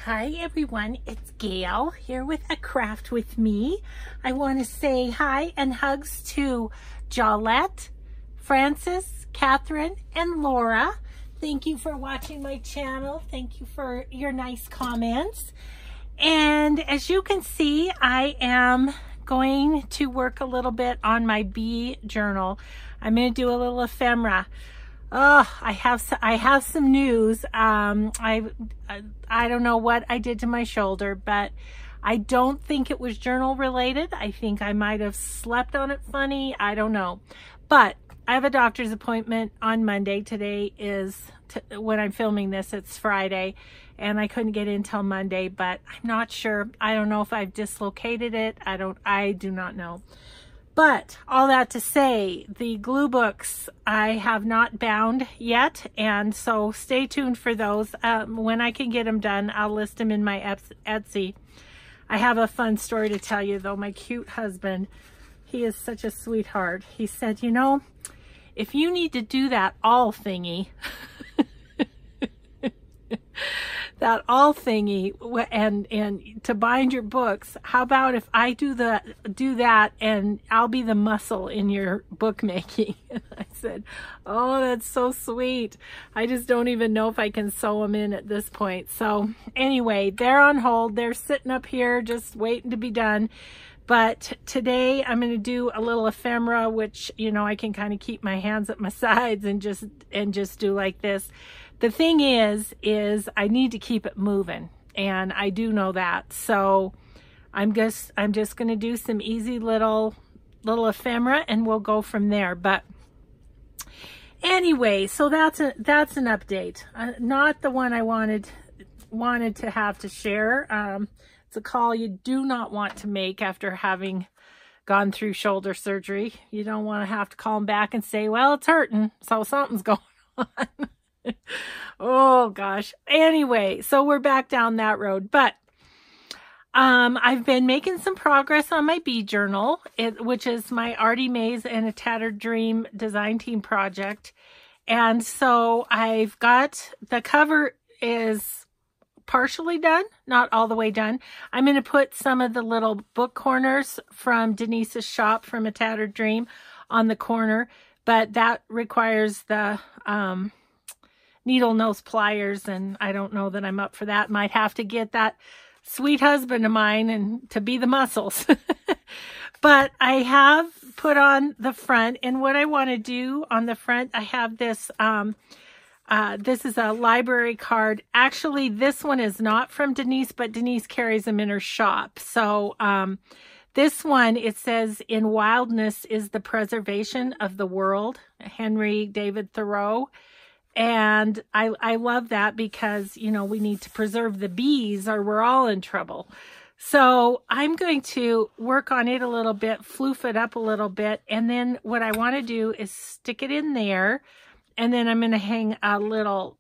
Hi everyone, it's Gail here with A Craft with Me. I want to say hi and hugs to Jolette, Francis, Catherine, and Laura. Thank you for watching my channel. Thank you for your nice comments. And as you can see, I am going to work a little bit on my bee journal. I'm going to do a little ephemera. Oh, I have some news. I don't know what I did to my shoulder, but I don't think it was journal related. I think I might have slept on it funny. I don't know. But I have a doctor's appointment on Monday. Today is, when I'm filming this, it's Friday, and I couldn't get in till Monday, but I'm not sure. I don't know if I've dislocated it. I do not know. But all that to say, the glue books I have not bound yet, and so stay tuned for those. When I can get them done, I'll list them in my Etsy. I have a fun story to tell you, though. My cute husband, he is such a sweetheart. He said, you know, if you need to do that all thingy, that all thingy, and to bind your books, how about if I do that and I'll be the muscle in your bookmaking? And I said, oh, that's so sweet. I just don't even know if I can sew them in at this point. So anyway, they're on hold. They're sitting up here just waiting to be done. But today I'm going to do a little ephemera, which, you know, I can kind of keep my hands at my sides and just do like this. The thing is I need to keep it moving, and I do know that. So I'm just going to do some easy little ephemera, and we'll go from there. But anyway, so that's an update. Not the one I wanted to have to share. It's a call you do not want to make after having gone through shoulder surgery. You don't want to have to call them back and say, well, it's hurting, so something's going on. Oh gosh. Anyway, so we're back down that road. But I've been making some progress on my bee journal, which is my Artie Mays and a Tattered Dream design team project. And so I've got, the cover is partially done, not all the way done. I'm going to put some of the little book corners from Denise's shop from A Tattered Dream on the corner, but that requires the needle nose pliers, and I don't know that I'm up for that. Might have to get that sweet husband of mine and to be the muscles. But I have put on the front, and what I want to do on the front, I have this this is a library card. Actually, this one is not from Denise, but Denise carries them in her shop. So this one, it says, "In wildness is the preservation of the world," Henry David Thoreau. And I love that because, you know, we need to preserve the bees or we're all in trouble. So I'm going to work on it a little bit, floof it up a little bit. And then what I want to do is stick it in there. And then I'm going to hang a little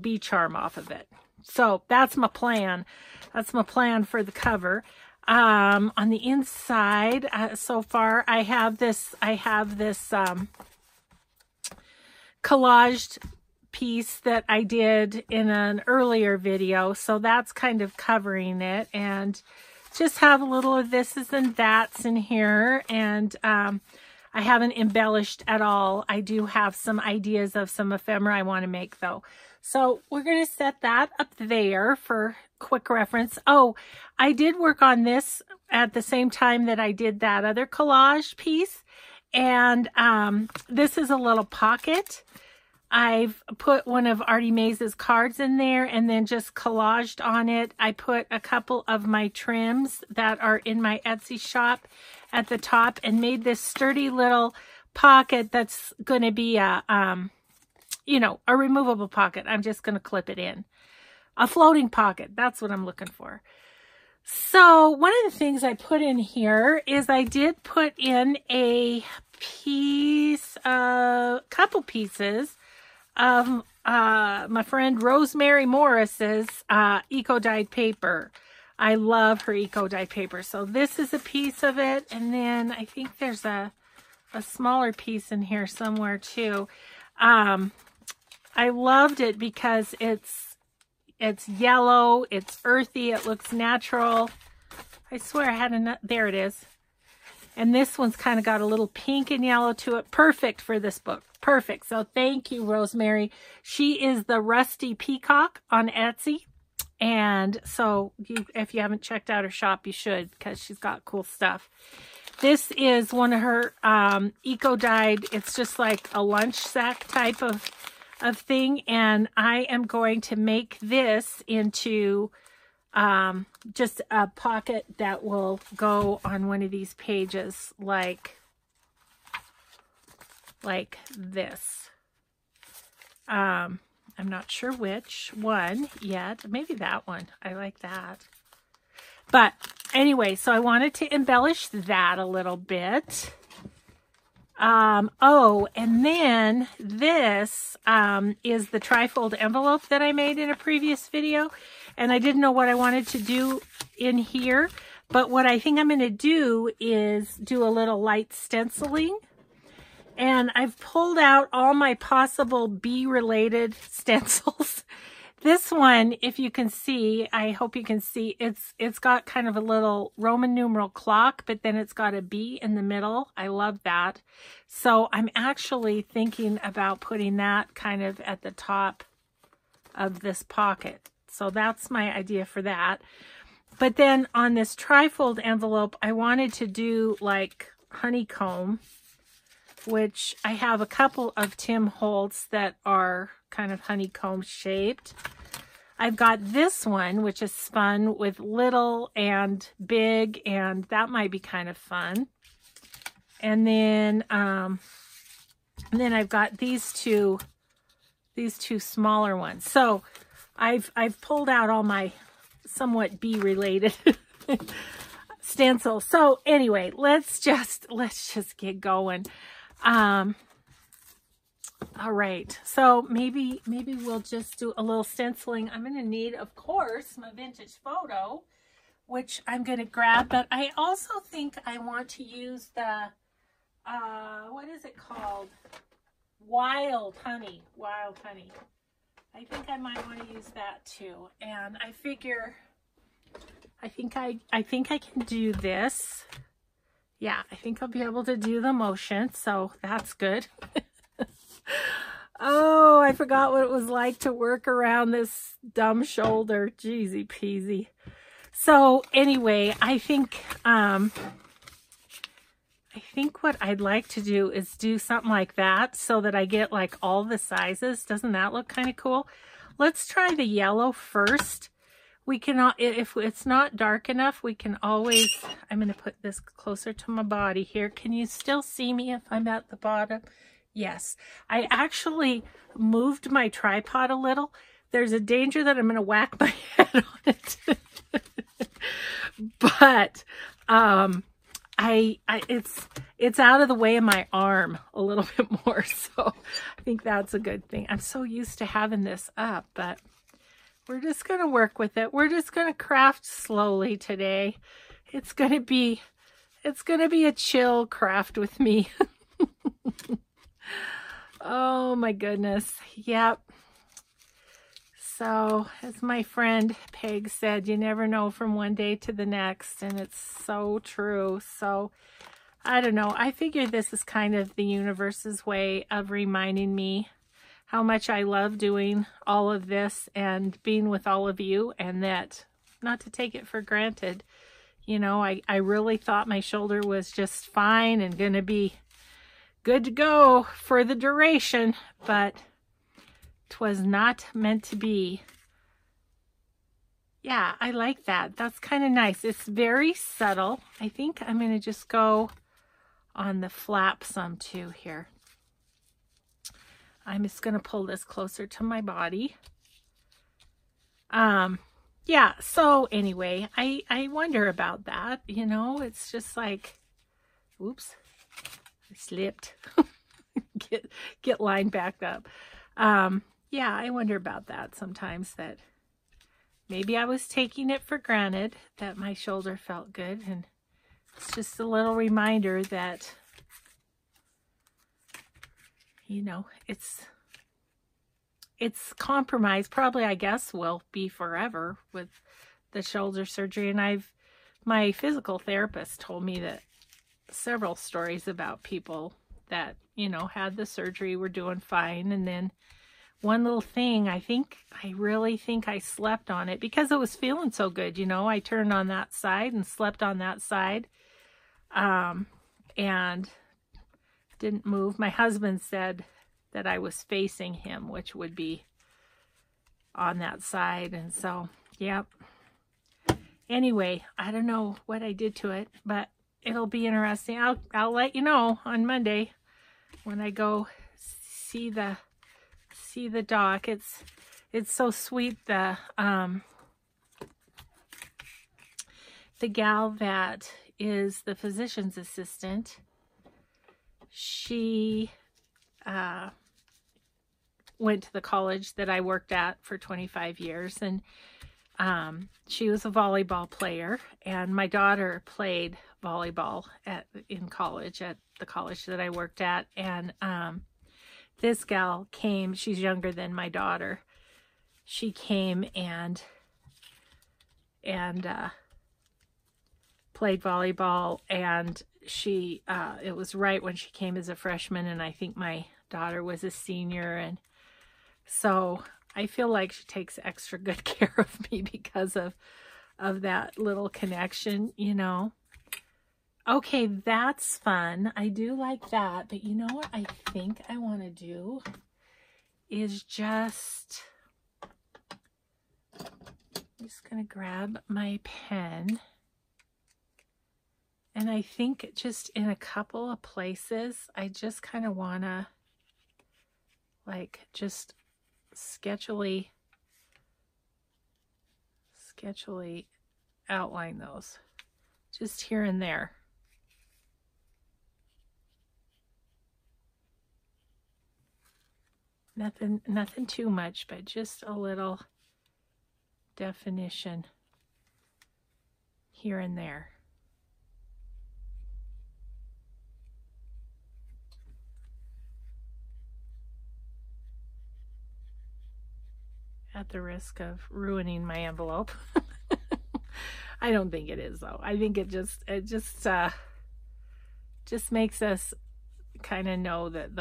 bee charm off of it. So that's my plan. That's my plan for the cover. On the inside, so far, I have this collaged piece that I did in an earlier video, so that's kind of covering it, and just have a little of thises and that's in here, and I haven't embellished at all. I do have some ideas of some ephemera I want to make though. So we're going to set that up there for quick reference. Oh, I did work on this at the same time that I did that other collage piece. And this is a little pocket. I've put one of Artie Mays' cards in there and then just collaged on it. I put a couple of my trims that are in my Etsy shop at the top and made this sturdy little pocket that's going to be a, you know, a removable pocket. I'm just going to clip it in. A floating pocket. That's what I'm looking for. So one of the things I put in here is I did put in a piece, couple pieces of my friend Rosemary Morris's eco-dyed paper. I love her eco-dyed paper. So this is a piece of it, and then I think there's a smaller piece in here somewhere too. I loved it because it's It's yellow. It's earthy. It looks natural. I swear I had a, there it is. And this one's kind of got a little pink and yellow to it. Perfect for this book. Perfect. So thank you, Rosemary. She is the Rusty Peacock on Etsy. And so if you haven't checked out her shop, you should, because she's got cool stuff. This is one of her eco-dyed. It's just like a lunch sack type of thing. And I am going to make this into just a pocket that will go on one of these pages like this. I'm not sure which one yet. Maybe that one. I like that. But anyway, so I wanted to embellish that a little bit. Oh, and then this is the trifold envelope that I made in a previous video. And I didn't know what I wanted to do in here. But what I think I'm going to do is do a little light stenciling. And I've pulled out all my possible bee-related stencils. This one, if you can see, I hope you can see, it's got kind of a little Roman numeral clock, but then it's got a bee in the middle. I love that. So I'm actually thinking about putting that kind of at the top of this pocket. So that's my idea for that. But then on this trifold envelope, I wanted to do like honeycomb, which I have a couple of Tim Holtz that are kind of honeycomb shaped. I've got this one, which is fun with little and big, and that might be kind of fun. And then I've got these two smaller ones. So I've pulled out all my somewhat bee-related stencils. So anyway, let's just get going. All right, so maybe we'll just do a little stenciling. I'm going to need, of course, my vintage photo, which I'm going to grab, but I also think I want to use the, what is it called? Wild honey. I think I might want to use that too. And I figure, I think I can do this. Yeah, I think I'll be able to do the motion, so that's good. Oh, I forgot what it was like to work around this dumb shoulder. Jeezy peasy. So anyway, I think what I'd like to do is do something like that so that I get like all the sizes. Doesn't that look kind of cool? Let's try the yellow first. We can, if it's not dark enough, we can always, I'm going to put this closer to my body here. Can you still see me if I'm at the bottom? Yes. I actually moved my tripod a little. There's a danger that I'm going to whack my head on it. But it's out of the way of my arm a little bit more. So I think that's a good thing. I'm so used to having this up, but we're just going to work with it. We're just going to craft slowly today. It's going to be a chill craft with me. Oh my goodness. Yep. So as my friend Peg said, you never know from one day to the next, and it's so true. So I don't know. I figure this is kind of the universe's way of reminding me how much I love doing all of this and being with all of you, and that not to take it for granted. You know, I really thought my shoulder was just fine and going to be good to go for the duration, but 'twas not meant to be. Yeah, I like that. That's kind of nice. It's very subtle. I think I'm going to just go on the flap some too here. I'm just going to pull this closer to my body. Yeah, so anyway, I wonder about that, you know. It's just like, oops, I slipped. get lined back up. Yeah, I wonder about that sometimes, that maybe I was taking it for granted that my shoulder felt good, and it's just a little reminder that, you know, it's it's compromised. Probably, I guess, will be forever with the shoulder surgery. And my physical therapist told me that several stories about people that, you know, had the surgery, were doing fine. And then one little thing, I really think I slept on it because it was feeling so good. You know, I turned on that side and slept on that side, and didn't move. My husband said that I was facing him, which would be on that side. And so, yep. Anyway, I don't know what I did to it, but it'll be interesting. I'll let you know on Monday when I go see the doc. It's so sweet. The gal that is the physician's assistant, she went to the college that I worked at for 25 years, and she was a volleyball player, and my daughter played volleyball in college at the college that I worked at. And this gal came, she's younger than my daughter. She came and played volleyball, and she it was right when she came as a freshman, and I think my daughter was a senior, and so I feel like she takes extra good care of me because of that little connection, you know. Okay, that's fun. I do like that. But you know what I think I want to do is just, I'm just going to grab my pen. And I think just in a couple of places, I just kind of want to like just sketchily outline those just here and there. Nothing too much, but just a little definition here and there. At the risk of ruining my envelope. I don't think it is, though. I think it just makes us kind of know that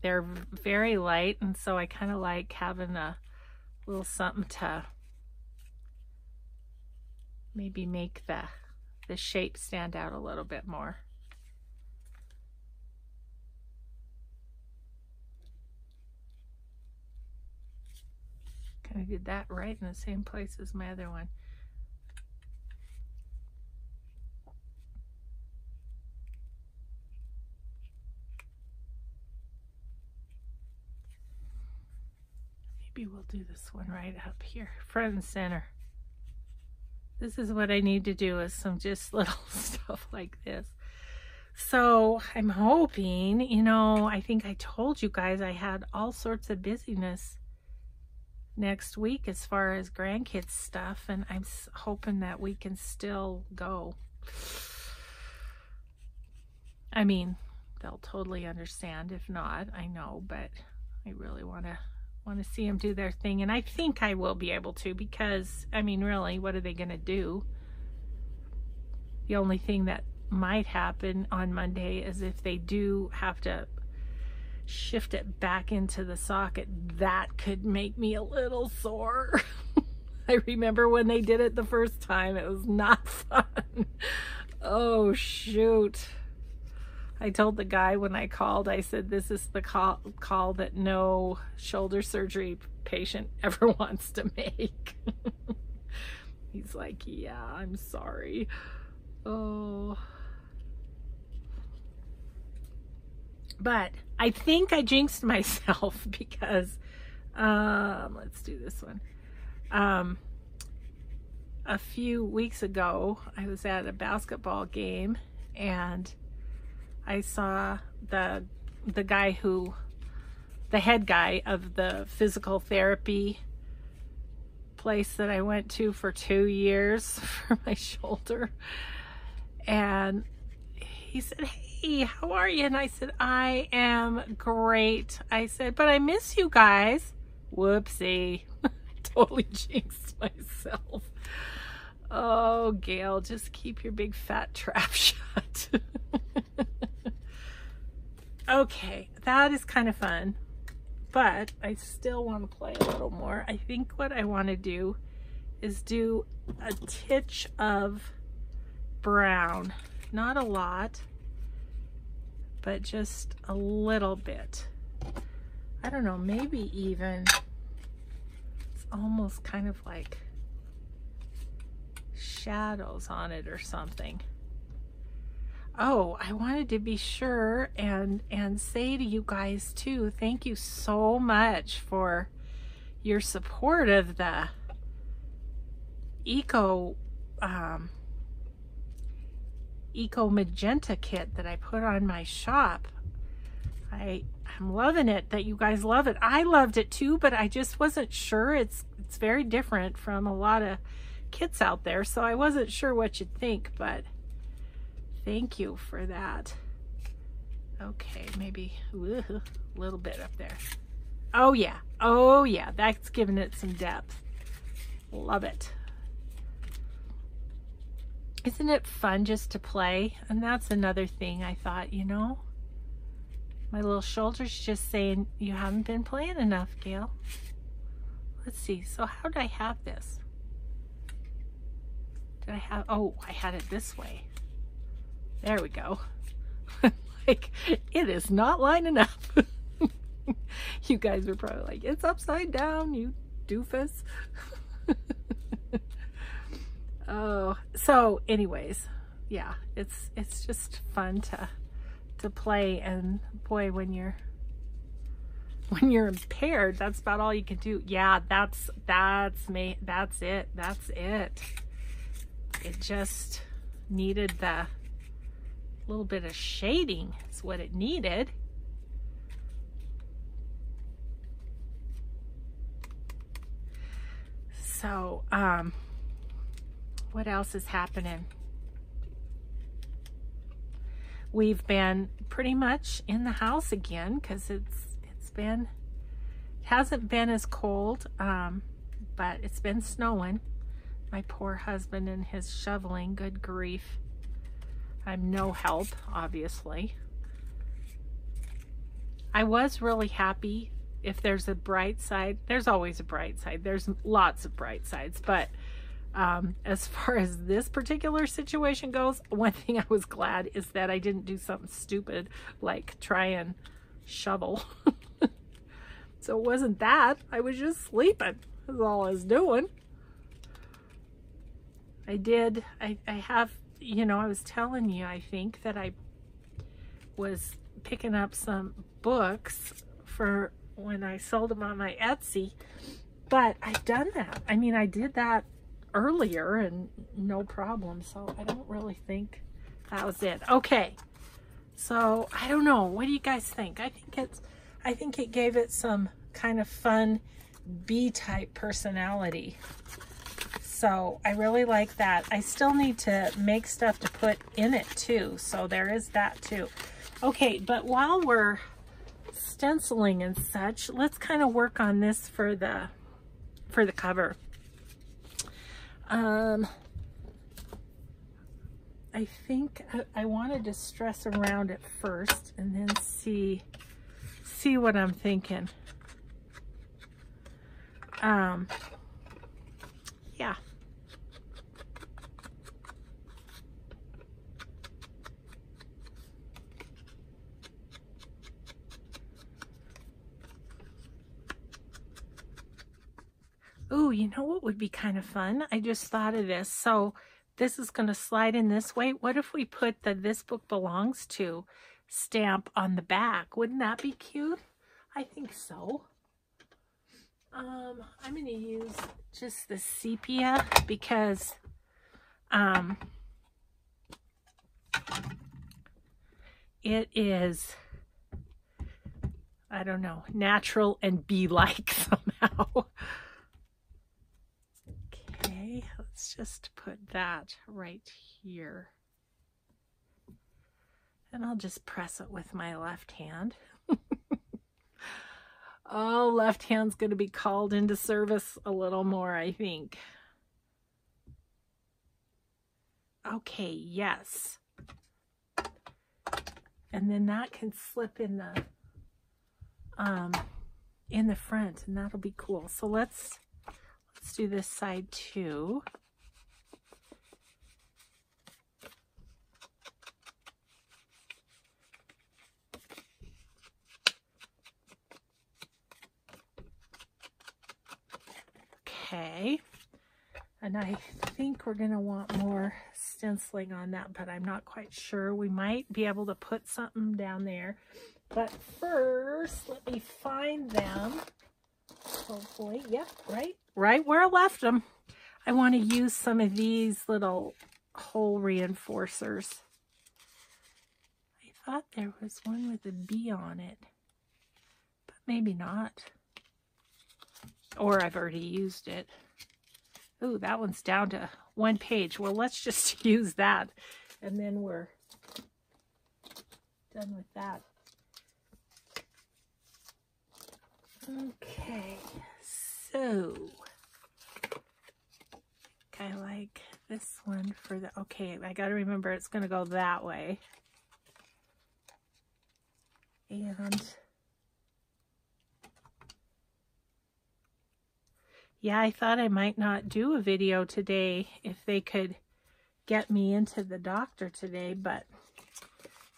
they're very light, and so I kind of like having a little something to maybe make the shape stand out a little bit more. Kind of did that right in the same place as my other one. Maybe we'll do this one right up here, front and center. This is what I need to do, is some just little stuff like this. So I'm hoping, you know, I think I told you guys I had all sorts of busyness next week as far as grandkids stuff, and I'm hoping that we can still go. I mean, they'll totally understand if not, I know, but I really want to see them do their thing, and I think I will be able to, because I mean, really, what are they going to do? The only thing that might happen on Monday is if they do have to shift it back into the socket, that could make me a little sore. I remember when they did it the first time, it was not fun. Oh shoot. I told the guy when I called, I said, this is the call that no shoulder surgery patient ever wants to make. He's like, yeah, I'm sorry. Oh. But I think I jinxed myself because, let's do this one. A few weeks ago, I was at a basketball game, and I saw the head guy of the physical therapy place that I went to for 2 years for my shoulder. And he said, hey, how are you? And I said, I am great. I said, but I miss you guys. Whoopsie. Totally jinxed myself. Oh, Gail, just keep your big fat trap shut. Okay, that is kind of fun, but I still want to play a little more. I think what I want to do is do a titch of brown. Not a lot, but just a little bit. I don't know, maybe even, it's almost kind of like shadows on it or something. Oh, I wanted to be sure and say to you guys too, thank you so much for your support of the Eco Magenta kit that I put on my shop. I'm loving it that you guys love it. I loved it too, but I just wasn't sure. It's very different from a lot of kits out there, so I wasn't sure what you'd think, but thank you for that. Okay, maybe a little bit up there. Oh yeah, that's giving it some depth. Love it. Isn't it fun just to play? And that's another thing I thought, you know, my little shoulder's just saying, you haven't been playing enough, Gail. Let's see, so how did I have this? Did I have, oh, I had it this way. There we go. Like, it is not lining up. You guys were probably like, it's upside down, you doofus. Oh, so anyways, yeah, it's just fun to play, and boy, when you're impaired, that's about all you can do. Yeah, that's me. That's it. It just needed the little bit of shading is what it needed. So, what else is happening? We've been pretty much in the house again because it hasn't been as cold, but it's been snowing. My poor husband and his shoveling, good grief. I'm no help, obviously. I was really happy. If there's a bright side, there's always a bright side. There's lots of bright sides, but as far as this particular situation goes, one thing I was glad is that I didn't do something stupid like try and shovel. So it wasn't that. I was just sleeping. That's all I was doing. I have, you know, I was telling you, I think that I was picking up some books for when I sold them on my Etsy, but I've done that. I mean, I did that earlier and no problem, so I don't really think that was it. Okay, so I don't know, what do you guys think? I think it gave it some kind of fun B-type personality, so I really like that. I still need to make stuff to put in it too, so there is that too. Okay, but while we're stenciling and such, let's kind of work on this for the cover. I think I wanted to stress around it first and then see what I'm thinking. Yeah. Ooh, you know what would be kind of fun? I just thought of this. So this is going to slide in this way. What if we put the "This Book Belongs To" stamp on the back? Wouldn't that be cute? I think so. I'm going to use just the sepia because it is, I don't know, natural and bee-like somehow. Okay, let's just put that right here. And I'll just press it with my left hand. Oh, left hand's going to be called into service a little more, I think. Okay, yes. And then that can slip in the front, and that'll be cool. So let's do this side too. Okay, and I think we're going to want more stenciling on that, but I'm not quite sure. We might be able to put something down there, but first let me find them. Hopefully, yep, right where I left them. I want to use some of these little hole reinforcers. I thought there was one with a bee on it, but maybe not. Or I've already used it. Ooh, that one's down to 1 page. Well, let's just use that, and then we're done with that. Okay, so I like this one for the, okay, I got to remember it's going to go that way. And yeah, I thought I might not do a video today if they could get me into the doctor today, but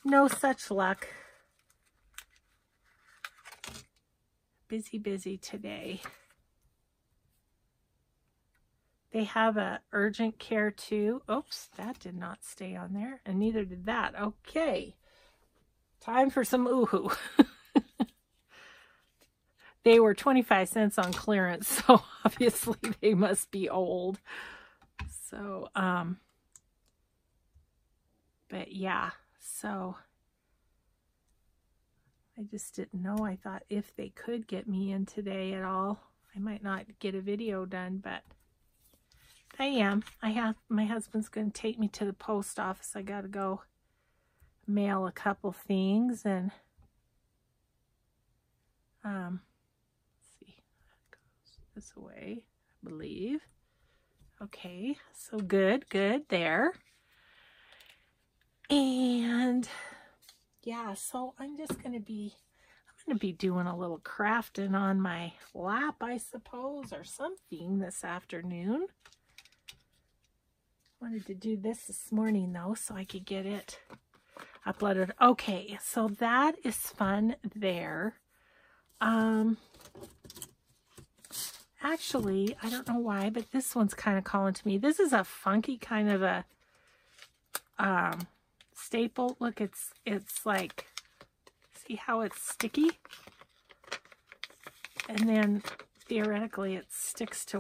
no such luck. Busy today. They have a urgent care too. Oops, that did not stay on there, and neither did that. Okay, time for some Oohoo. They were 25 cents on clearance, so obviously they must be old. So, but yeah, so I just didn't know. I thought if they could get me in today at all, I might not get a video done, but I am. My husband's going to take me to the post office. I got to go mail a couple things, and let's see, that goes this way, I believe. Okay, so good there. And yeah, so I'm going to be doing a little crafting on my lap, I suppose, or something this afternoon. Wanted to do this morning though, so I could get it uploaded. Okay, so that is fun there. Actually, I don't know why, but this one's kind of calling to me. This is a funky kind of a staple. Look, it's like, see how it's sticky? And then theoretically it sticks to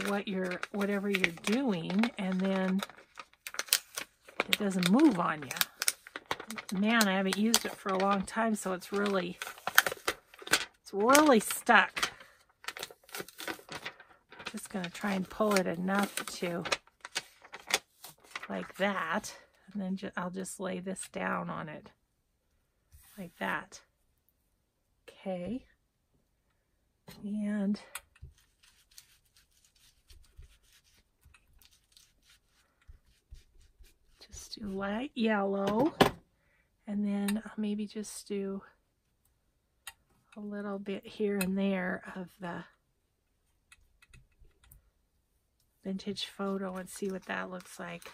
whatever you're doing, and then it doesn't move on you. Man, I haven't used it for a long time, so it's really stuck. Just gonna try and pull it enough to like that, and then I'll just lay this down on it like that. Okay, and just do light yellow, and then I'll maybe just do a little bit here and there of the vintage photo and see what that looks like.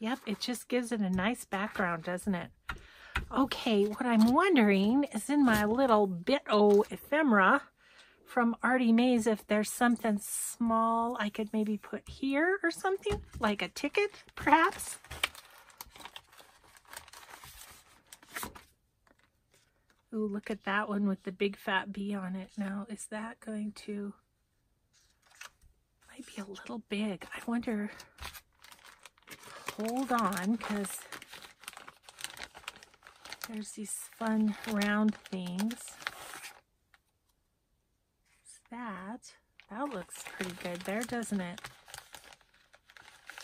Yep, it just gives it a nice background, doesn't it? Okay, what I'm wondering is in my little bit-o ephemera from Artie Mays, if there's something small I could maybe put here or something, like a ticket, perhaps. Ooh, look at that one with the big fat bee on it. Now, is that going to... might be a little big. I wonder... hold on, because there's these fun round things. That looks pretty good there, doesn't it?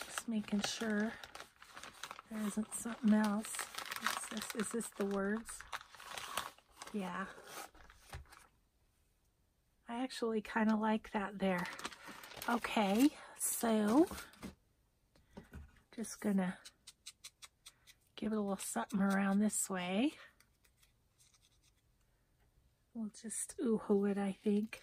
Just making sure there isn't something else. What's this? Is this the words? Yeah. I actually kind of like that there. Okay, so just gonna give it a little something around this way. We'll just ooh-hoo it, I think.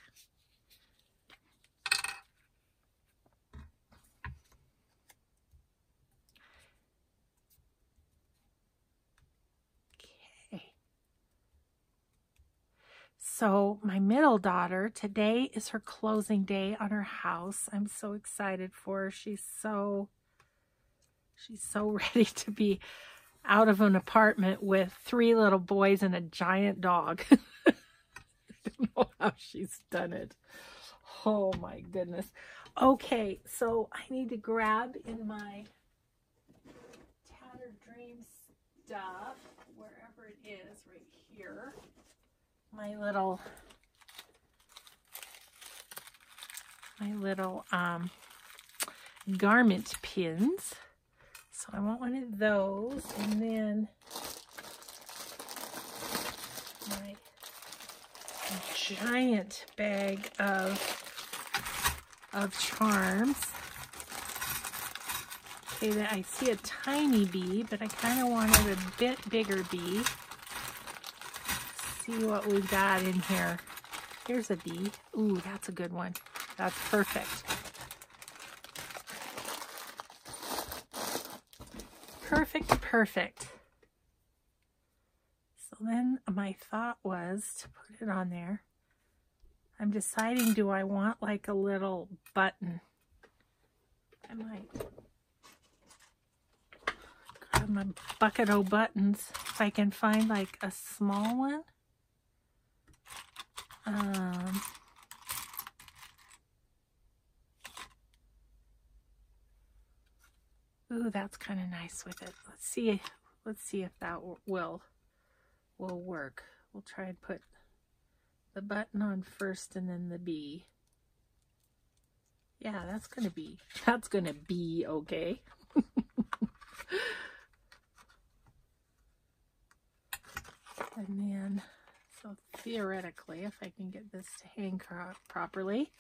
So my middle daughter, today is her closing day on her house. I'm so excited for her. She's so ready to be out of an apartment with 3 little boys and a giant dog. I don't know how she's done it. Oh my goodness. Okay, so I need to grab in my Tattered Dreams stuff, wherever it is, right here. My little garment pins. So I want one of those, and then my giant bag of charms. Okay, I see a tiny bee, but I kind of wanted a bit bigger bee. See what we've got in here. Here's a bee. Ooh, that's a good one. That's perfect. Perfect. So then my thought was to put it on there. I'm deciding, do I want like a little button? I might grab my bucket of buttons if I can find like a small one. Ooh, that's kind of nice with it. Let's see if that will work. We'll try and put the button on first and then the bee. Yeah, that's gonna be okay. And then, so theoretically, if I can get this to hang properly.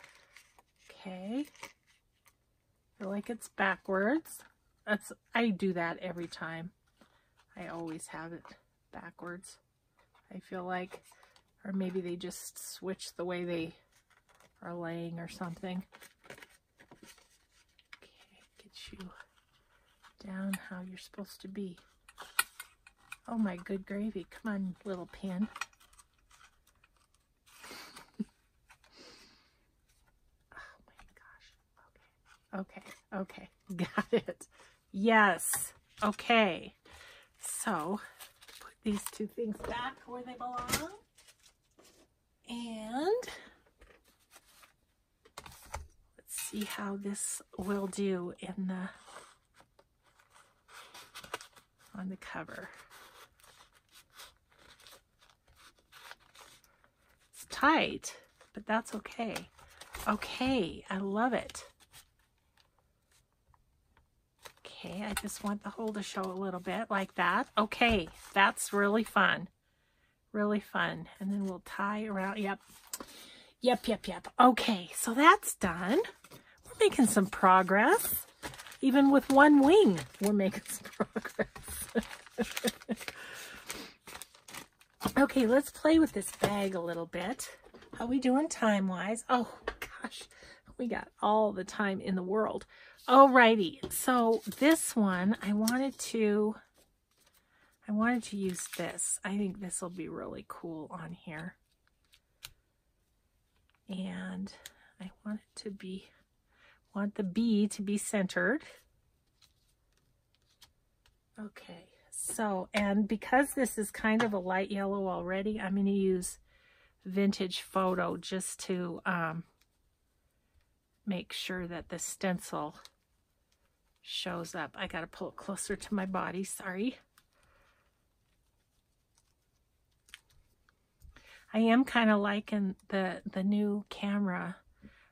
Okay. I feel like it's backwards. I do that every time. I always have it backwards. I feel like, or maybe they just switch the way they are laying or something. Okay, get you down how you're supposed to be. Oh my good gravy. Come on, little pin. Oh my gosh. Okay. Got it. Yes. Okay. So, put these 2 things back where they belong. And let's see how this will do on the cover. It's tight, but that's okay. Okay, I love it. Okay, I just want the hole to show a little bit like that. Okay, that's really fun. Really fun. And then we'll tie around. Yep. Okay, so that's done. We're making some progress. Even with one wing, we're making some progress. Okay, let's play with this bag a little bit. How we doing time-wise? Oh, gosh. We got all the time in the world. Alrighty, so this one, I wanted to use this. I think this will be really cool on here. And I want the bee to be centered. Okay, so, and because this is kind of a light yellow already, I'm going to use Vintage Photo just to make sure that the stencil shows up. I got to pull it closer to my body, sorry. I am kind of liking the new camera.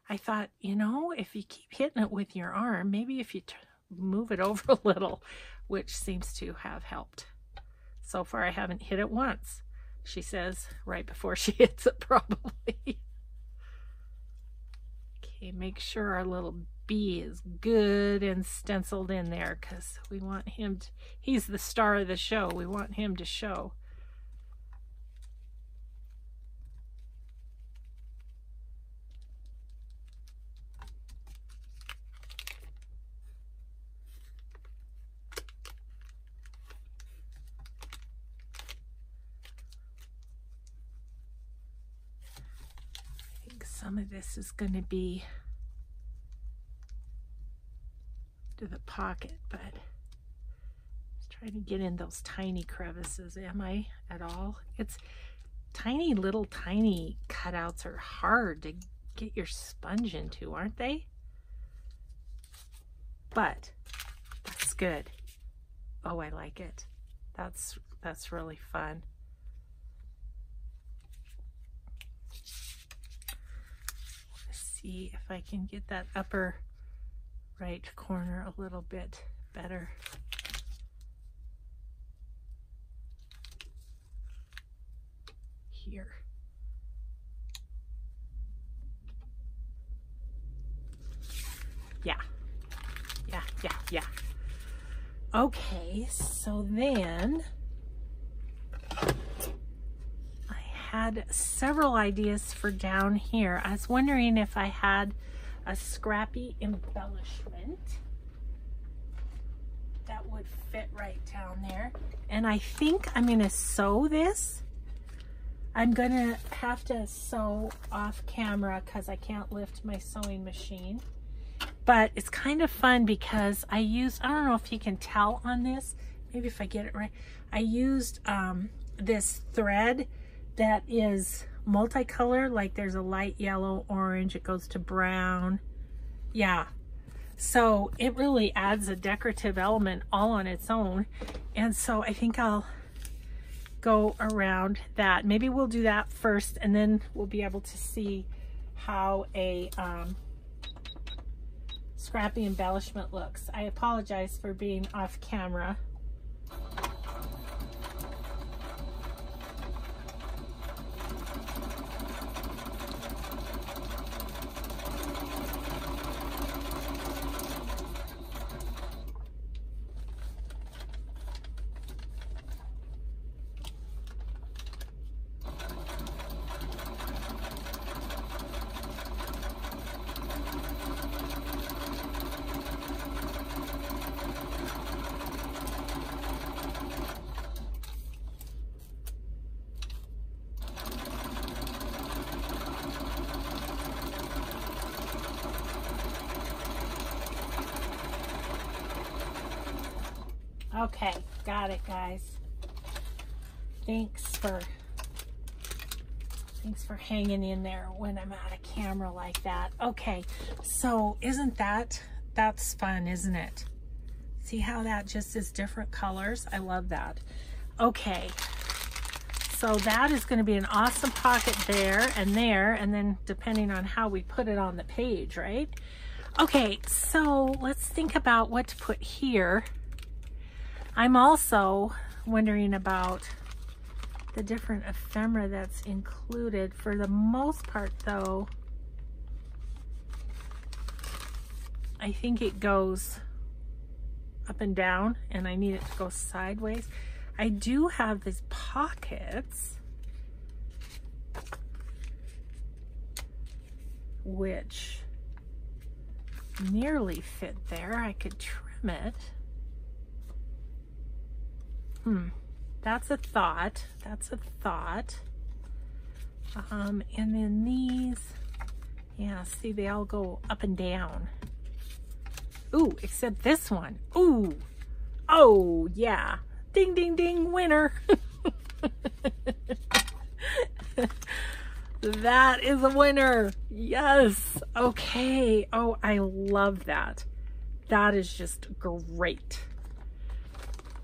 I thought, you know, if you keep hitting it with your arm, maybe if you move it over a little, which seems to have helped. So far I haven't hit it once. she says, right before she hits it probably. Okay, make sure our little bee is good and stenciled in there because we want him to, he's the star of the show. We want him to show. I think some of this is going to be to the pocket, but trying to get in those tiny crevices. Am I at all? It's tiny cutouts are hard to get your sponge into, aren't they? But that's good. Oh, I like it. That's really fun. Let's see if I can get that upper right corner a little bit better. Here. Yeah. Okay, so then I had several ideas for down here. I was wondering if I had a scrappy embellishment that would fit right down there. And I think I'm gonna sew this. I'm gonna have to sew off camera because I can't lift my sewing machine. But it's kind of fun because I don't know if you can tell on this, maybe if I get it right. I used this thread that is multicolor, like there's a light yellow, orange, it goes to brown. Yeah, so it really adds a decorative element all on its own. And so I think I'll go around that. Maybe we'll do that first and then we'll be able to see how a scrappy embellishment looks. I apologize for being off camera. Okay, got it, guys. Thanks for hanging in there when I'm out of camera like that. Okay, so that's fun, isn't it? See how that just is different colors? I love that. Okay, so that is going to be an awesome pocket there, and then depending on how we put it on the page, right? Okay, so let's think about what to put here. I'm also wondering about the different ephemera that's included. For the most part though, I think it goes up and down and I need it to go sideways. I do have these pockets which nearly fit there. I could trim it. That's a thought. That's a thought. And then these, yeah, see, they all go up and down. Ooh, except this one. Ooh. Oh, yeah. Ding, ding, ding, winner. That is a winner. Yes. Okay. Oh, I love that. That is just great.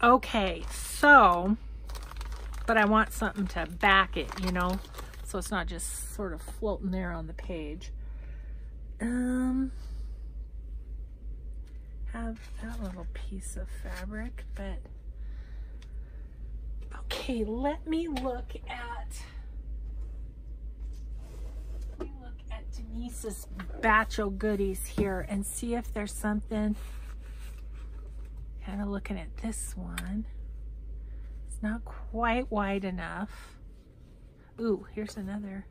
Okay, so, but I want something to back it, you know, so it's not just sort of floating there on the page. Have that little piece of fabric, but okay, let me look at niece's batch of goodies here and see if there's something. Kind of looking at this one. It's not quite wide enough. Ooh, here's another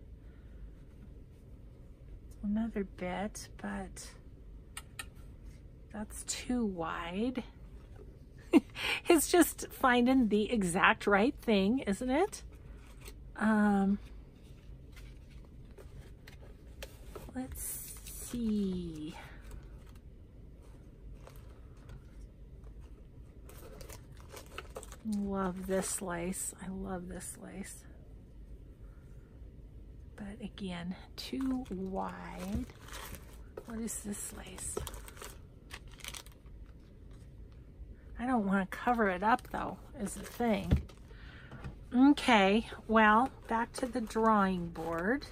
bit, but that's too wide. It's just finding the exact right thing, isn't it? Let's see. Love this lace. I love this lace. But again, too wide. What is this lace? I don't want to cover it up though, is the thing. Okay, well, back to the drawing board.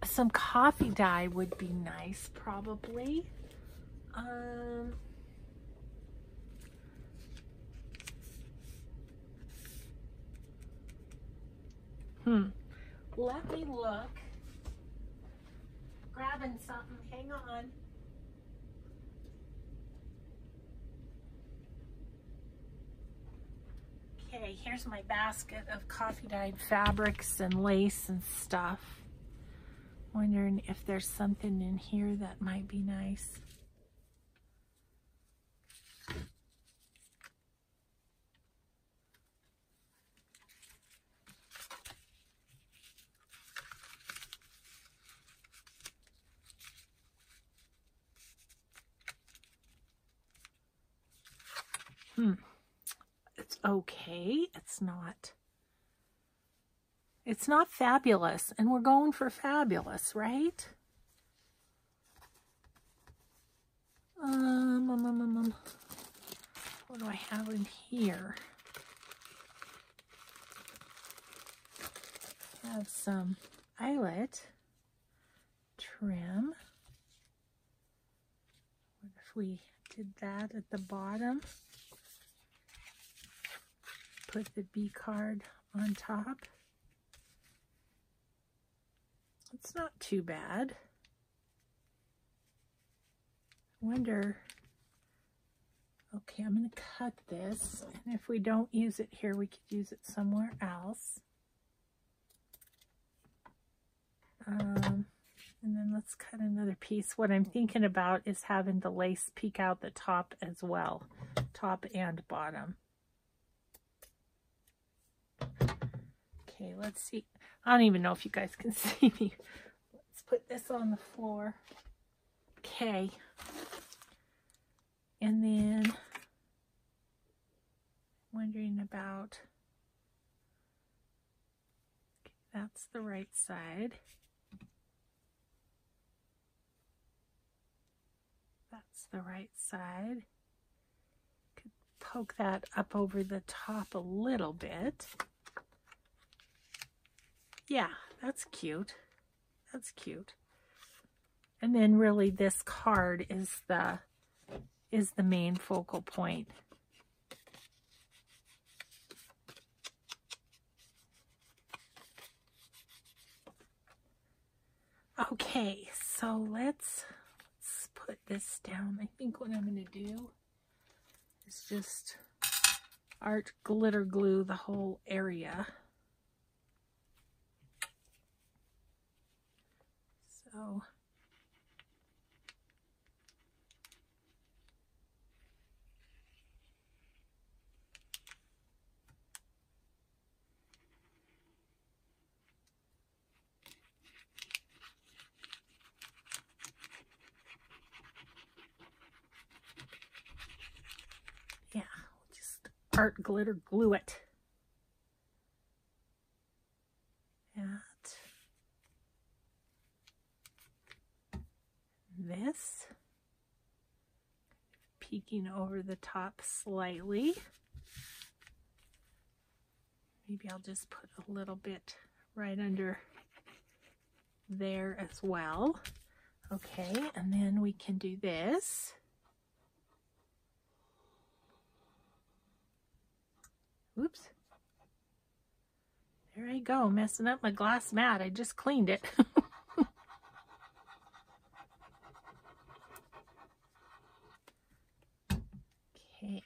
Some coffee dye would be nice, probably. Let me look. Grabbing something, hang on. Okay, here's my basket of coffee dyed fabrics and lace and stuff. Wondering if there's something in here that might be nice. It's okay. It's not fabulous, and we're going for fabulous, right? What do I have in here? I have some eyelet trim. What if we did that at the bottom? Put the B card on top. It's not too bad. I wonder, okay, I'm going to cut this, and if we don't use it here, we could use it somewhere else. And then let's cut another piece. What I'm thinking about is having the lace peek out the top as well, top and bottom. Okay, let's see. I don't even know if you guys can see me. Let's put this on the floor. Okay. And then wondering about, okay, that's the right side. That's the right side. Could poke that up over the top a little bit. Yeah, that's cute. That's cute. And then really this card is the main focal point. Okay, so let's put this down. I think what I'm going to do is just art glitter glue the whole area. So yeah, we'll just art glitter glue it. This peeking over the top slightly. Maybe I'll just put a little bit right under there as well. Okay, and then we can do this. Oops. There I go, messing up my glass mat. I just cleaned it. Okay.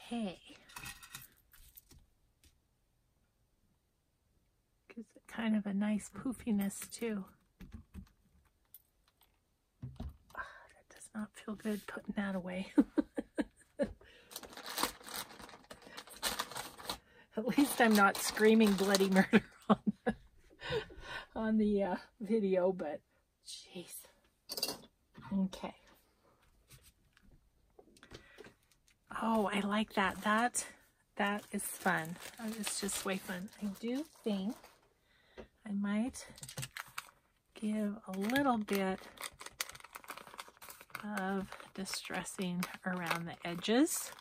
Okay. Gives it kind of a nice poofiness too. That does not feel good putting that away. At least I'm not screaming bloody murder on the video, but jeez. Okay. Oh, I like that. That is fun. It's just way fun. I do think I might give a little bit of distressing around the edges,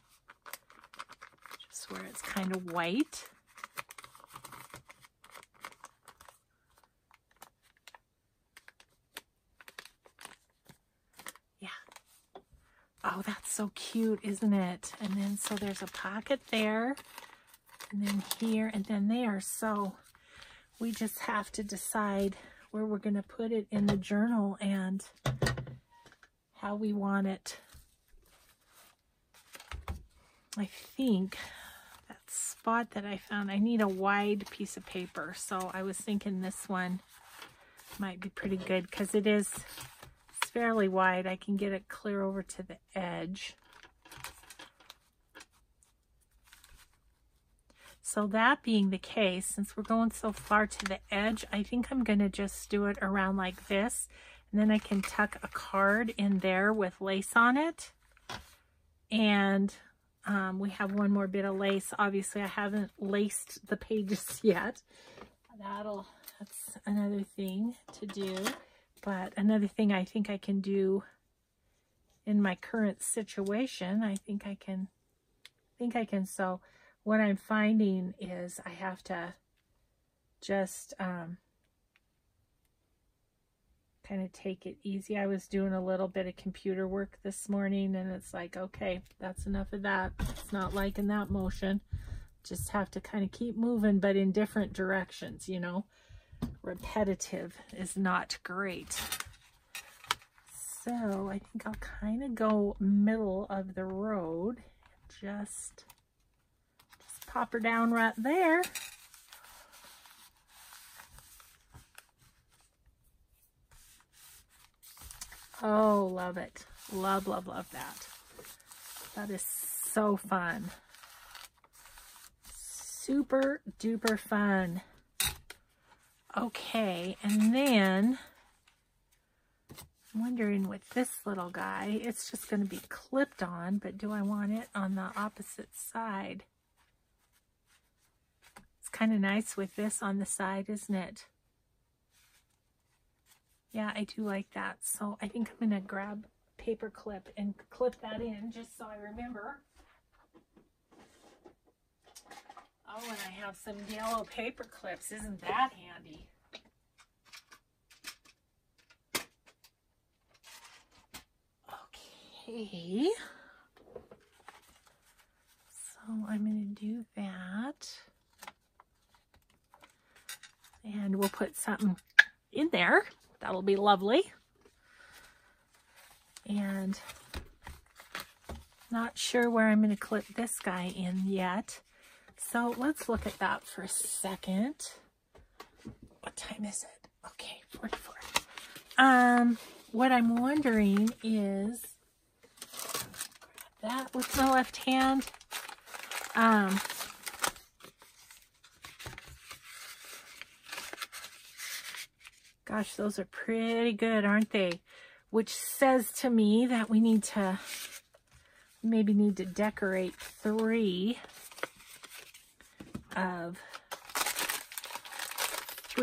just where it's kind of white. Yeah. Oh, that's so cute, isn't it? And then so there's a pocket there, and then here, and then there. So we just have to decide where we're going to put it in the journal and how we want it. I think that spot that I found, I need a wide piece of paper. So I was thinking this one might be pretty good because it's fairly wide. I can get it clear over to the edge. So that being the case, since we're going so far to the edge, I think I'm going to just do it around like this. And then I can tuck a card in there with lace on it. And we have one more bit of lace. Obviously, I haven't laced the pages yet. That's another thing to do. But another thing I think I can do in my current situation, I think I can. So what I'm finding is I have to just kind of take it easy. I was doing a little bit of computer work this morning, and it's like, okay, that's enough of that. It's not liking that motion. Just have to kind of keep moving, but in different directions, you know. Repetitive is not great. So I think I'll kind of go middle of the road. Just pop her down right there. Oh, love it. Love, love, love that. That is so fun. Super duper fun. Okay, and then I'm wondering with this little guy, it's just going to be clipped on, but do I want it on the opposite side? It's kind of nice with this on the side, isn't it? Yeah, I do like that. So I think I'm going to grab a paper clip and clip that in just so I remember. Oh, and I have some yellow paper clips. Isn't that handy? Okay. So I'm going to do that. And we'll put something in there. That'll be lovely. And not sure where I'm going to clip this guy in yet. So let's look at that for a second. What time is it? Okay, 44. What I'm wondering is, grab that with my left hand. Gosh, those are pretty good, aren't they? Which says to me that we maybe need to decorate 3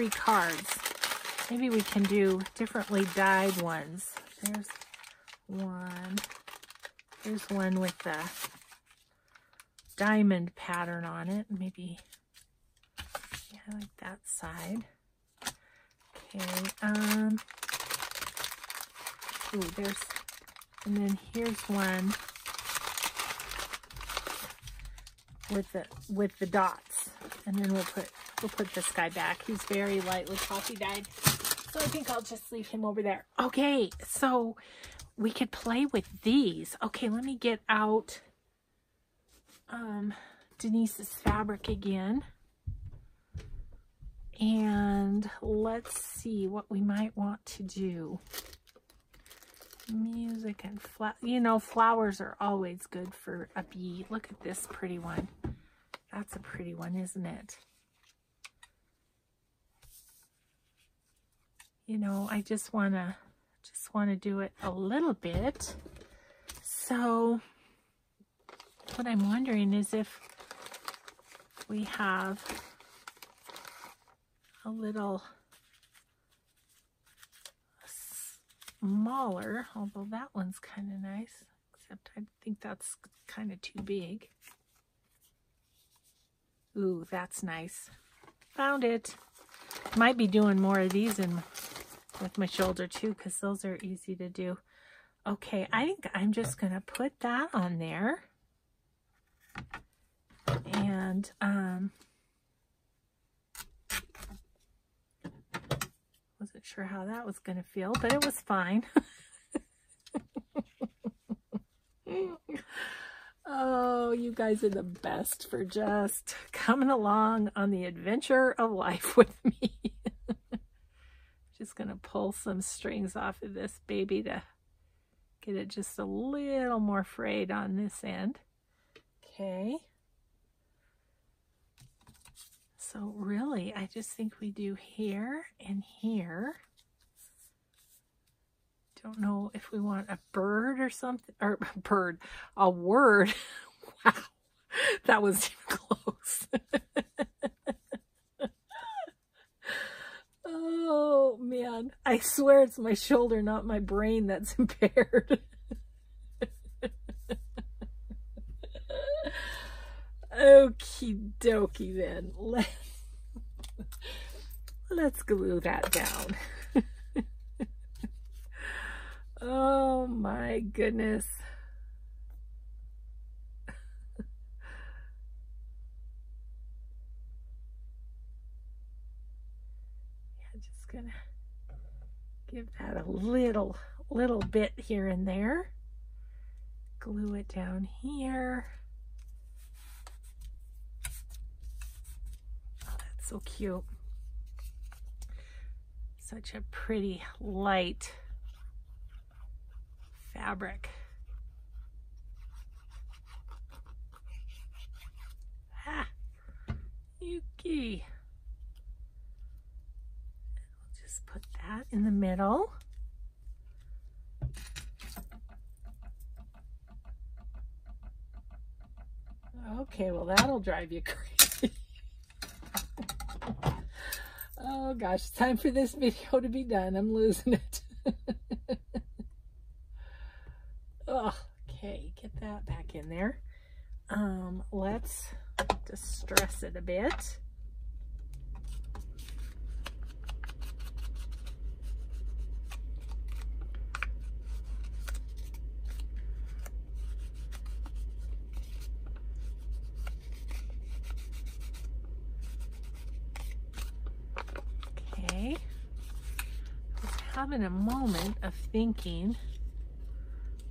cards. Maybe we can do differently dyed ones. There's one. There's one with the diamond pattern on it. Maybe, yeah, I like that side. Okay, Ooh, and then here's one with the dots. And then we'll put this guy back. He's very lightly coffee dyed. So I think I'll just leave him over there. Okay, so we could play with these. Okay, let me get out Denise's fabric again. And let's see what we might want to do. Music and you know, flowers are always good for a bee. Look at this pretty one. That's a pretty one, isn't it? You know, I just wanna do it a little bit. So what I'm wondering is if we have a little smaller, although that one's kind of nice, except I think that's kind of too big. Ooh, that's nice. Found it. Might be doing more of these with my shoulder too, because those are easy to do. Okay, I think I'm just gonna put that on there. And wasn't sure how that was gonna feel, but it was fine. Oh, you guys are the best for just coming along on the adventure of life with me. Just gonna pull some strings off of this baby to get it just a little more frayed on this end. Okay. So really, I just think we do here and here. Don't know if we want a bird or something, or a word. Wow, that was too close. Oh man, I swear it's my shoulder, not my brain that's impaired. Okie dokie then. Let's glue that down. Oh my goodness. Yeah, just gonna give that a little bit here and there. Glue it down here. Oh, that's so cute. Such a pretty light fabric. Ah, Yuki. We'll just put that in the middle. Okay, well that'll drive you crazy. Oh gosh, it's time for this video to be done. I'm losing it. Oh, okay, get that back in there. Let's distress it a bit. Okay. I was having a moment of thinking,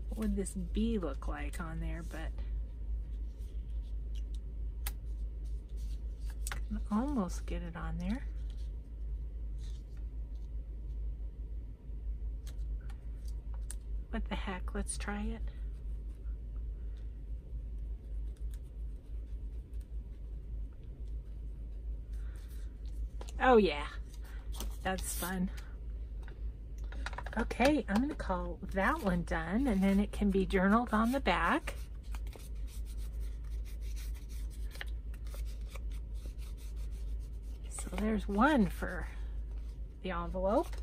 what would this bee look like on there, but I can almost get it on there. What the heck, let's try it. Oh yeah, that's fun. Okay, I'm going to call that one done, and then it can be journaled on the back. So there's one for the envelope.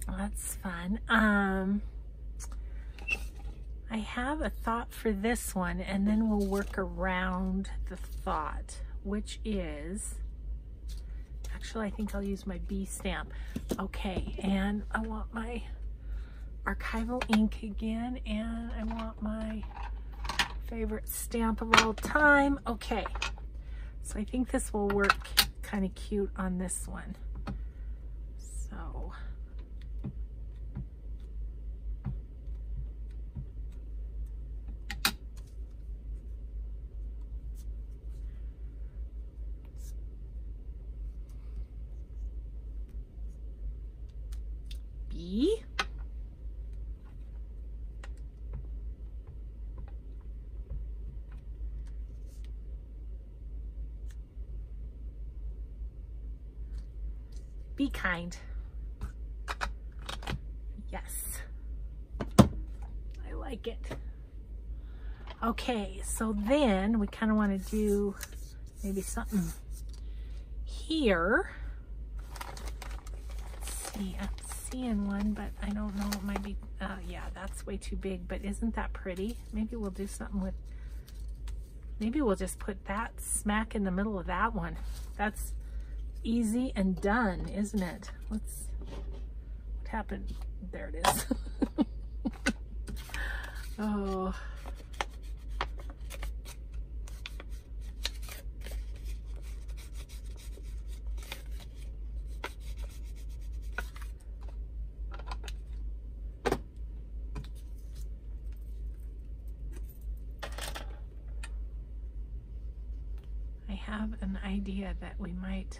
That's fun. I have a thought for this one, and then we'll work around the thought, which is, Actually, I think I'll use my B stamp. Okay, and I want my archival ink again, and I want my favorite stamp of all time. Okay, so I think this will work kind of cute on this one. So B. Be kind. Yes. I like it. Okay, so then we kind of want to do maybe something here. Let's see, I'm seeing one, but I don't know, it might be, yeah, that's way too big, but isn't that pretty? Maybe we'll do something with, maybe we'll just put that smack in the middle of that one. That's easy and done, isn't it? What happened? There it is. Oh. I have an idea that we might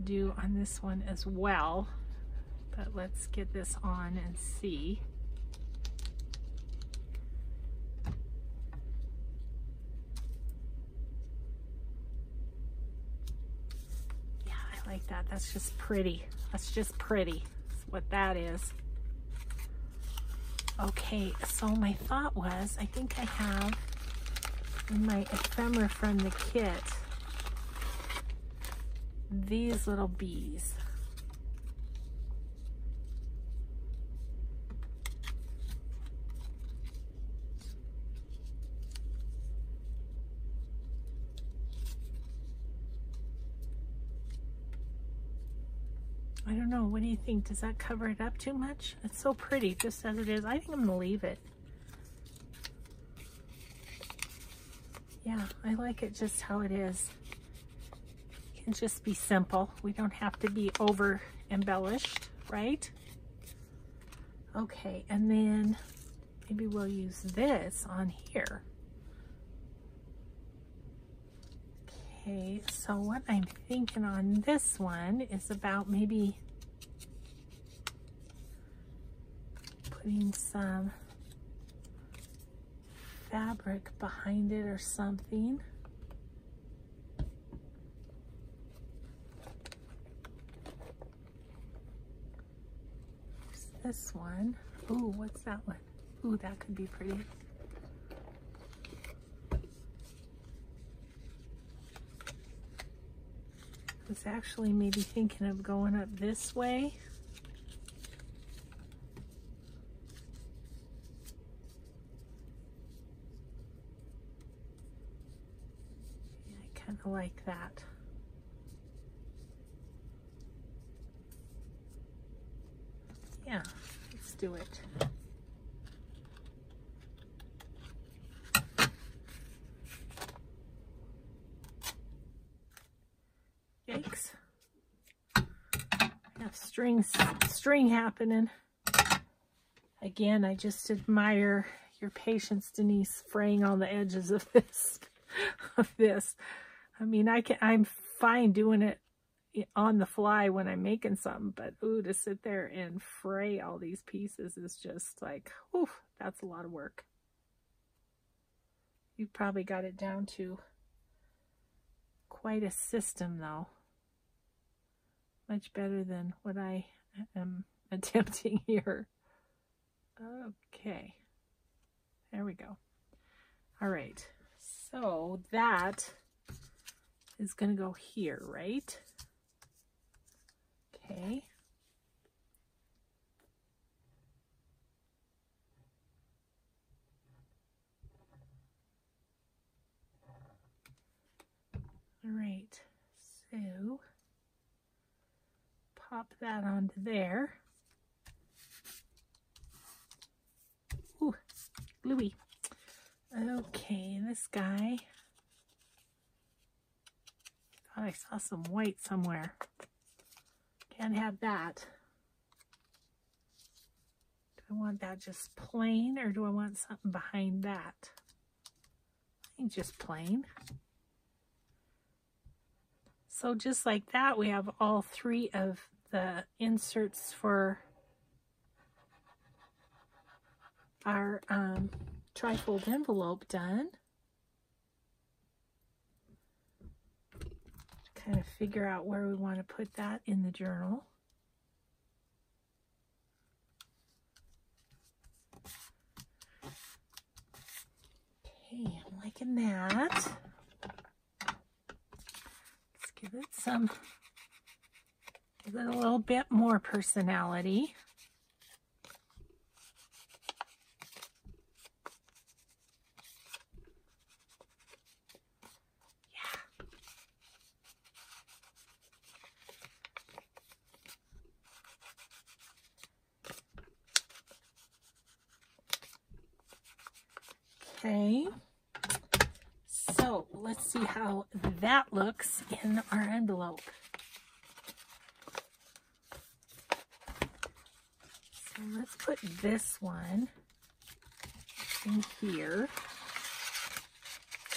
do on this one as well, but let's get this on and see. Yeah, I like that. That's just pretty. That's just pretty. That's what that is. Okay, so my thought was, I think I have in my ephemera from the kit these little bees. I don't know, what do you think? Does that cover it up too much? It's so pretty just as it is. I think I'm gonna leave it. Yeah, I like it just how it is. It can just be simple. We don't have to be over embellished, right? Okay, and then maybe we'll use this on here. Okay, so what I'm thinking on this one is about maybe putting some fabric behind it or something. There's this one. Ooh, what's that one? Ooh, that could be pretty. I was actually maybe thinking of going up this way. Yeah, I kind of like that. Yeah, let's do it. Yikes. Have string happening. Again, I just admire your patience, Denise, fraying on the edges of this. I mean, I'm fine doing it on the fly when I'm making something, but ooh, to sit there and fray all these pieces is just like, oof, that's a lot of work. You probably got it down to quite a system though. Much better than what I am attempting here. Okay, there we go. All right, so that is going to go here, right? Okay. All right, So pop that onto there. Ooh, gluey. Okay, this guy. Thought I saw some white somewhere. Can't have that. Do I want that just plain, or do I want something behind that? I think just plain. So just like that, we have all 3 of the inserts for our trifold envelope done. Kind of figure out where we want to put that in the journal. Okay, I'm liking that. Let's give it a little bit more personality. Okay, so let's see how that looks in our envelope. So let's put this one in here.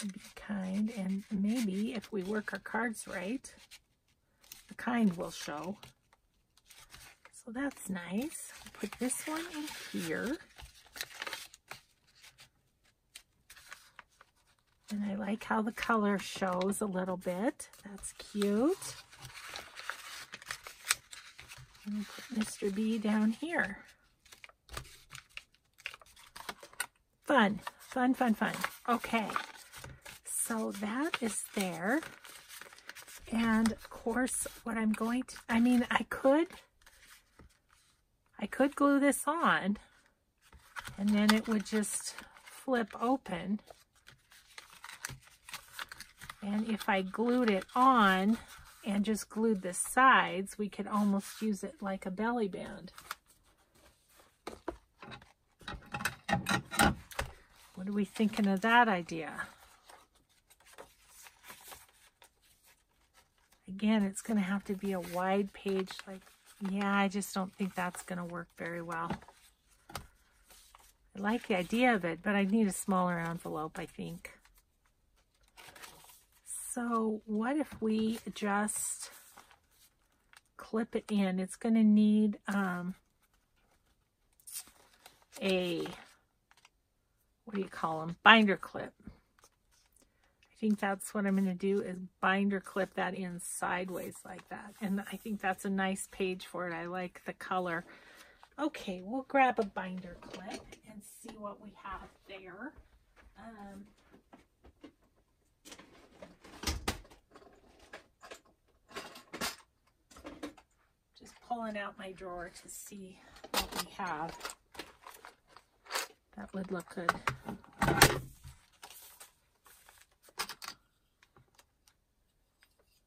Be kind, and maybe if we work our cards right, the kind will show. So that's nice. Put this one in here. And I like how the color shows a little bit. That's cute. And put Mr. B down here. Fun, fun, fun, fun. Okay, so that is there. And of course, what I'm going to, I could glue this on, and then it would just flip open. And if I glued it on and just glued the sides, we could almost use it like a belly band. What are we thinking of that idea? Again, it's going to have to be a wide page. Yeah, I just don't think that's going to work very well. I like the idea of it, but I need a smaller envelope, I think. So what if we just clip it in? It's going to need a, what do you call them? Binder clip. I think that's what I'm going to do, is binder clip that in sideways like that. And I think that's a nice page for it. I like the color. Okay, we'll grab a binder clip and see what we have there. Just pulling out my drawer to see what we have. That would look good.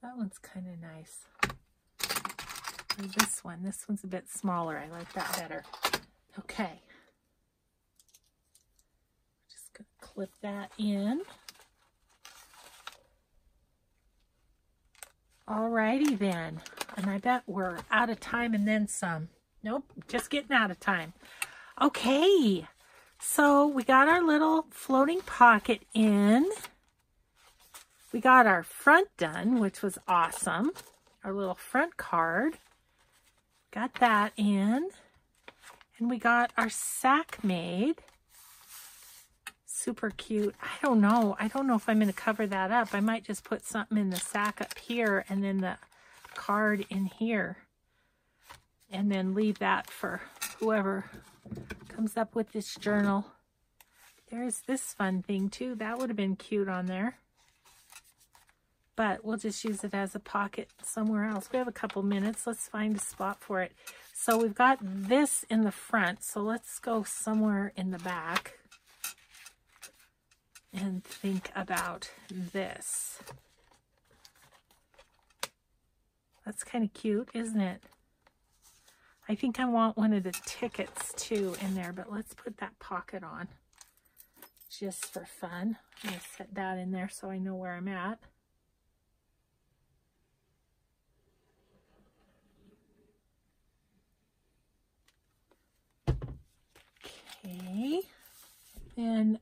That one's kind of nice. Or this one's a bit smaller. I like that better. Okay. Just gonna clip that in. Alrighty then. And I bet we're out of time and then some. Nope, just getting out of time. Okay. So we got our little floating pocket in. We got our front done, which was awesome. Our little front card. Got that in. And we got our sack made. Super cute. I don't know if I'm going to cover that up. I might just put something in the sack up here and then the card in here. And then leave that for whoever comes up with this journal. There's this fun thing too. That would have been cute on there. But we'll just use it as a pocket somewhere else. We have a couple minutes. Let's find a spot for it. So we've got this in the front. So let's go somewhere in the back and think about this. That's kind of cute, isn't it? I think I want one of the tickets too in there, but let's put that pocket on just for fun. I'm going to set that in there so I know where I'm at. Okay. Then,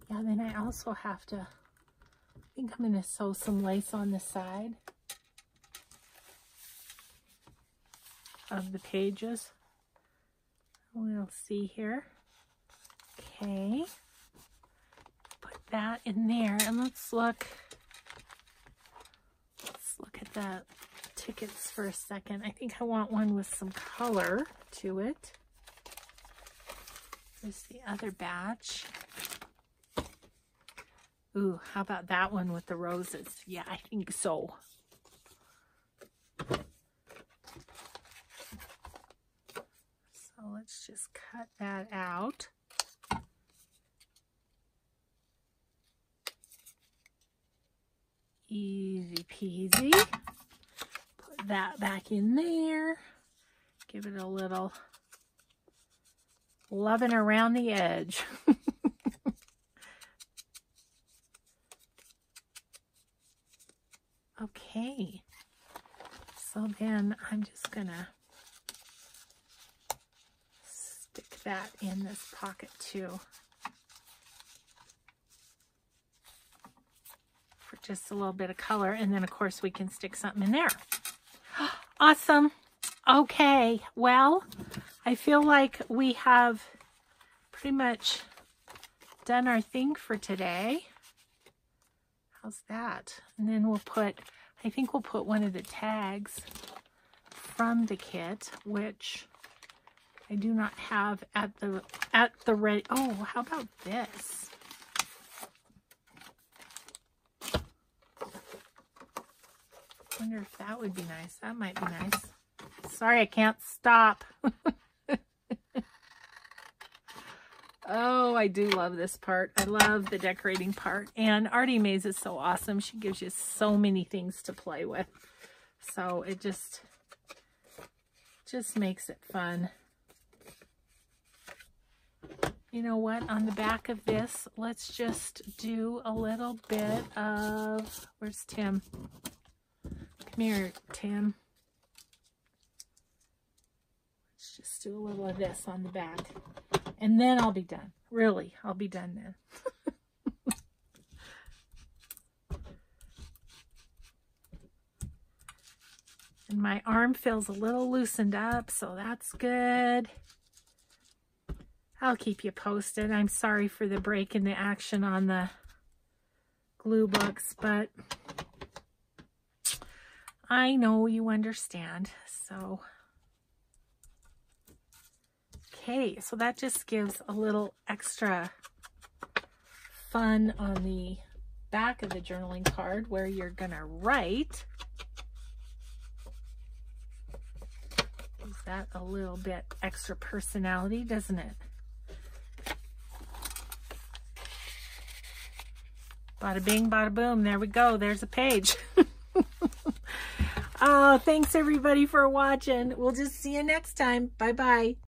yeah, then I also have to, I think I'm going to sew some lace on the side of the pages. We'll see here. Okay. Put that in there, and let's look at the tickets for a second. I think I want one with some color to it. There's the other batch. Ooh, how about that one with the roses? Yeah, I think so. So let's just cut that out. Easy peasy. Put that back in there. Give it a little loving around the edge. Okay, so then I'm just gonna stick that in this pocket too for just a little bit of color, and then of course we can stick something in there. Awesome. Okay, well, I feel like we have pretty much done our thing for today. How's that? And then we'll put, I think we'll put one of the tags from the kit, which I do not have at the ready. Oh, how about this? Wonder if that would be nice. That might be nice. Sorry, I can't stop. Oh, I do love this part. I love the decorating part. And Artie Mays is so awesome. She gives you so many things to play with. So it just makes it fun. You know what? On the back of this, let's just do a little bit of... Where's Tim? Come here, Tim. Let's just do a little of this on the back. And then I'll be done. Really, I'll be done then. And my arm feels a little loosened up, so that's good. I'll keep you posted. I'm sorry for the break in the action on the glue books, but I know you understand, so... Okay, so that just gives a little extra fun on the back of the journaling card where you're gonna write. Gives that a little bit extra personality, doesn't it? Bada bing, bada boom, there we go, there's a page. Oh, thanks everybody for watching. We'll just see you next time. Bye-bye.